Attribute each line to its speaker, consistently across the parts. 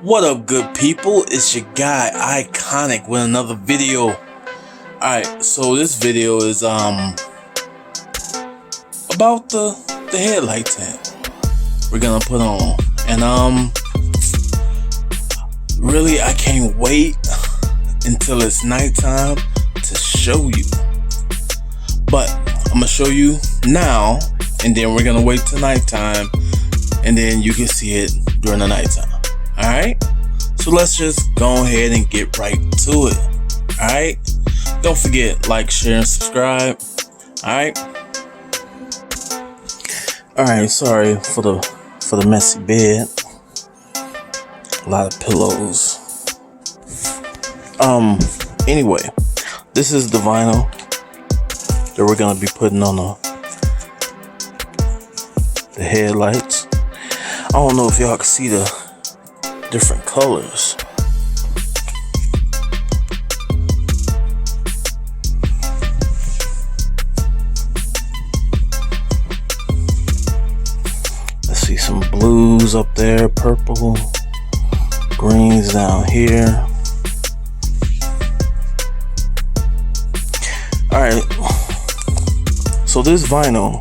Speaker 1: What up, good people? It's your guy iiKoniK with another video. Alright, so this video is about the headlight tent we're gonna put on. And really I can't wait until it's nighttime to show you. But I'm gonna show you now, and then we're gonna wait till nighttime, and then you can see it during the nighttime. Alright, so let's just go ahead and get right to it. Alright, don't forget, like, share, and subscribe. Alright, sorry for the messy bed. A lot of pillows. Anyway, this is the vinyl that we're gonna be putting on the headlights. I don't know if y'all can see the different colors. Let's see, some blues up there, purple, greens down here. Alright, so this vinyl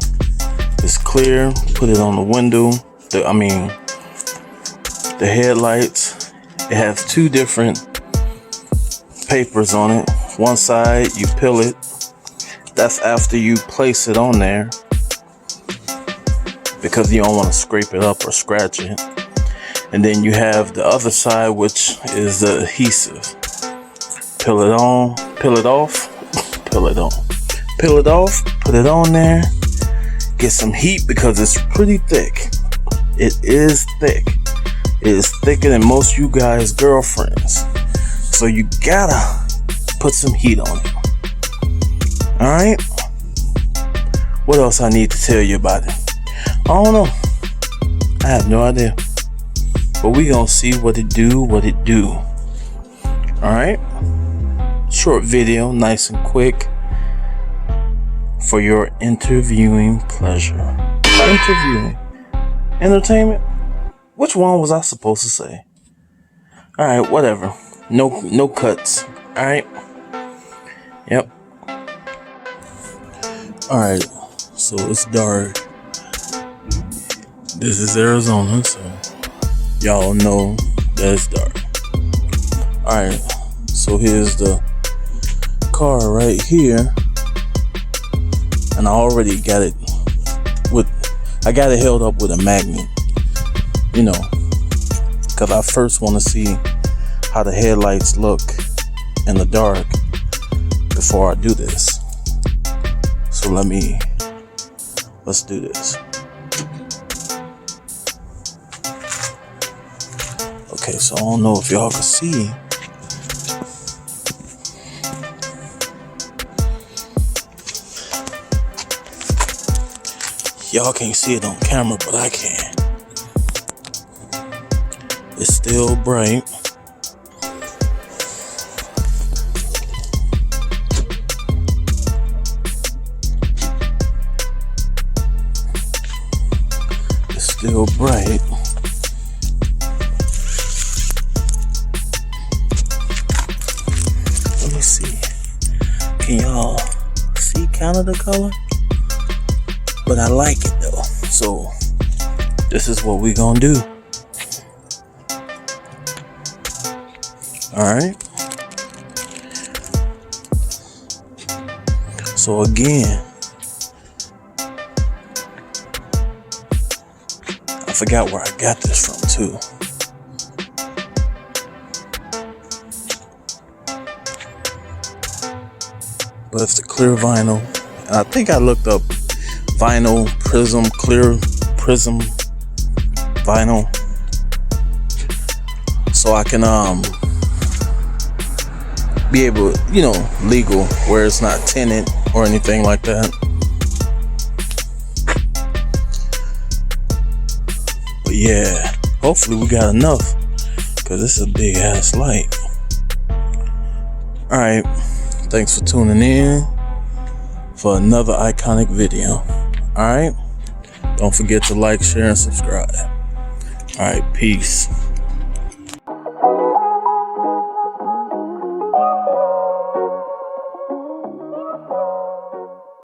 Speaker 1: is clear. Put it on the window, the headlights. It has two different papers on it. One side you peel it, that's after you place it on there, because you don't want to scrape it up or scratch it. And then you have the other side, which is the adhesive. Peel it on, peel it off, peel it on, peel it off, put it on there, get some heat because it's pretty thick. It is thick. It is thicker than most of you guys' girlfriends. So you gotta put some heat on it. Alright? What else I need to tell you about it? I don't know. I have no idea. But we gonna see what it do. Alright? Short video, nice and quick, for your interviewing pleasure. Interviewing. Entertainment? Which one was I supposed to say? Alright, whatever. No cuts. Alright? Yep. Alright, so it's dark. This is Arizona, so y'all know that it's dark. Alright, so here's the car right here. And I already got it I got it held up with a magnet. You know, because I first want to see how the headlights look in the dark before I do this. So let's do this. Okay, so I don't know if y'all can see. Y'all can't see it on camera, but I can. It's still bright. It's still bright. Let me see. Can y'all see kind of the color? But I like it though. So this is what we gonna do. Alright. So again, I forgot where I got this from too. But it's the clear vinyl. And I think I looked up vinyl prism, clear prism vinyl, so I can be able, legal, where it's not tinted or anything like that. But yeah, hopefully we got enough, because this is a big ass light. Alright, thanks for tuning in for another iiKoniK video. Alright, don't forget to like, share, and subscribe. Alright, peace.